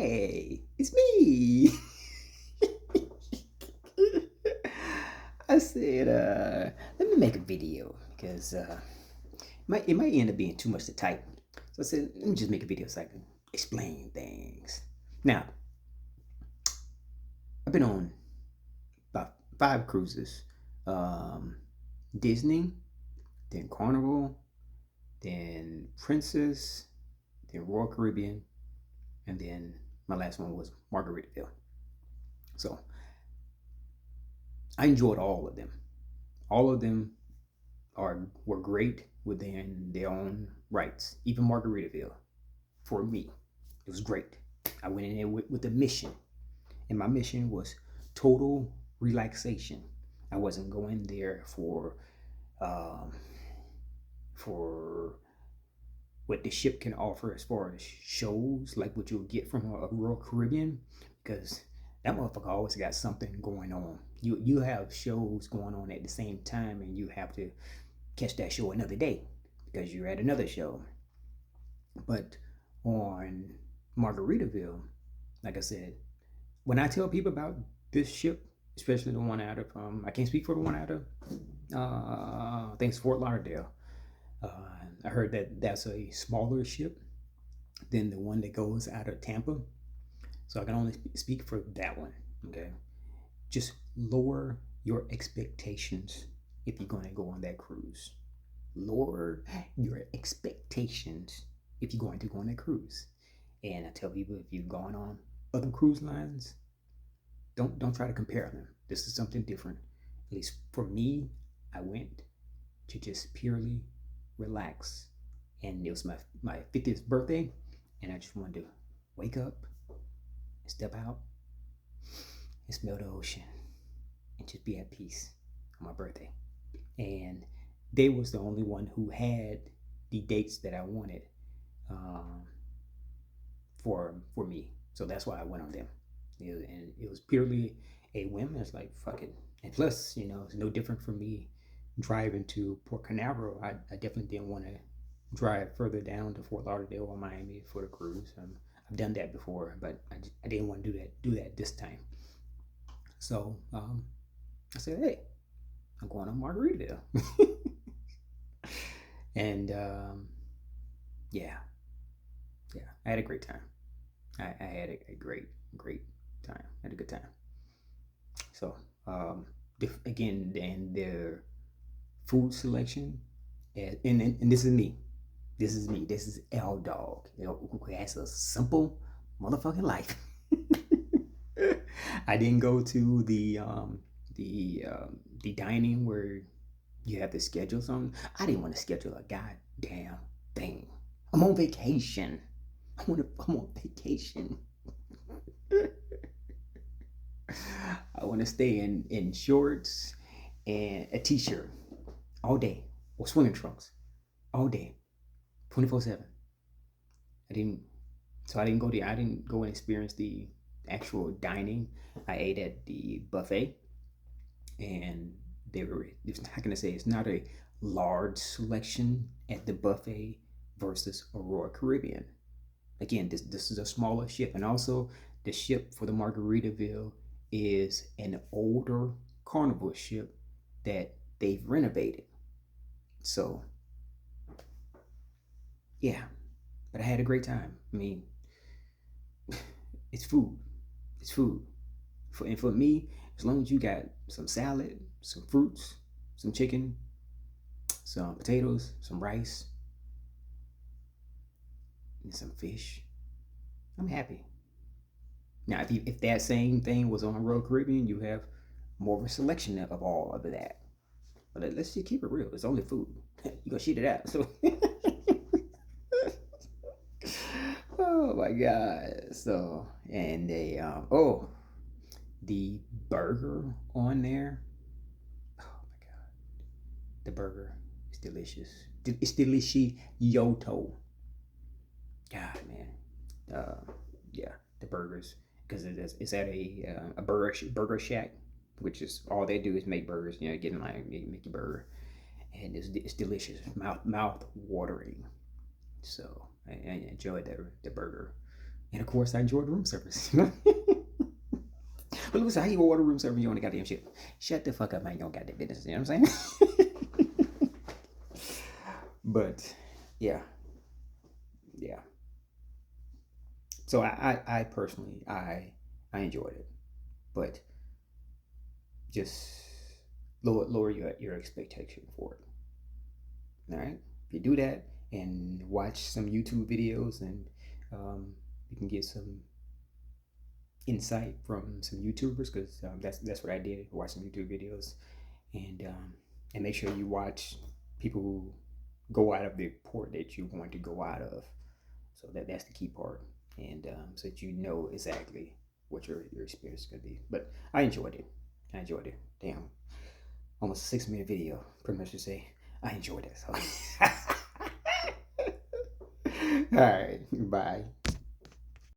Hey, it's me. I said, let me make a video because it might end up being too much to type. So I said, let me just make a video so I can explain things. Now, I've been on about 5 cruises. Um, Disney, then Carnival, then Princess, then Royal Caribbean, and then my last one was Margaritaville. So I enjoyed all of them. All of them were great within their own rights. Even Margaritaville, for me, it was great. I went in there with a mission, and my mission was total relaxation. I wasn't going there um, for what the ship can offer as far as shows, like what you'll get from a Royal Caribbean, because that motherfucker always got something going on. You have shows going on at the same time, and you have to catch that show another day because you're at another show. But on Margaritaville, like I said, when I tell people about this ship, especially the one out of I can't speak for the one out of I think it's Fort Lauderdale. Uh, I heard that that's a smaller ship than the one that goes out of Tampa, so I can only speak for that one. Okay, just lower your expectations if you're going to go on that cruise. Lower your expectations if you're going to go on that cruise. And I tell people, if you've gone on other cruise lines, don't try to compare them. This is something different. At least for me, I went to just purely relax. And it was my 50th birthday, and I just wanted to wake up and step out and smell the ocean and just be at peace on my birthday. And they was the only one who had the dates that I wanted um, for me. So that's why I went on them. And it was purely a whim. It's like fuck it. And plus, it's no different from me driving to Port Canaveral. I definitely didn't want to drive further down to Fort Lauderdale or Miami for the cruise. I've done that before, but I didn't want to do that this time. So I said, hey, I'm going on Margaritaville. And yeah, yeah, I had a great time. I had a great time. I had a good time. So again, and their food selection, and this is me. This is me. This is L Dog, who has a simple motherfucking life. I didn't go to the dining where you have to schedule something. I didn't want to schedule a goddamn thing. I'm on vacation. I'm on vacation. I want to stay in shorts and a t-shirt all day, or swimming trunks all day, 24/7. I didn't. So I didn't go there. I didn't go and experience the actual dining. I ate at the buffet, and they were. How can I say? It's not a large selection at the buffet versus a Royal Caribbean. Again, this is a smaller ship, and also the ship for the Margaritaville is an older Carnival ship that they've renovated. So yeah, but I had a great time. I mean, it's food. It's food. And for me, as long as you got some salad, some fruits, some chicken, some potatoes, some rice, and some fish, I'm happy. Now, if that same thing was on Royal Caribbean, you have more of a selection of all of that. But let's just keep it real. It's only food. You gonna shit it out. So, oh my god. So, and they the burger on there. Oh my god, the burger is delicious. It's delicious, Yoto. God, man. Yeah, the burgers, because it's at a burger shack, which is all they do is make burgers. Get in line, make your burger, and it's delicious, mouth watering. So I enjoyed the burger And of course, I enjoyed room service. But listen, how you order room service? You on the goddamn shit. Shut the fuck up, man. You don't got that business. You know what I'm saying? But yeah, yeah. So I personally I enjoyed it, but just lower your expectation for it. All right, if you do that and watch some YouTube videos, and you can get some insight from some YouTubers, because that's what I did. Watch some YouTube videos, and make sure you watch people who go out of the port that you want to go out of. So that's the key part, and so that you know exactly what your experience is gonna be. But I enjoyed it. I enjoyed it. Damn, almost a 6-minute video. Pretty much to say I enjoyed it. So. All right, bye.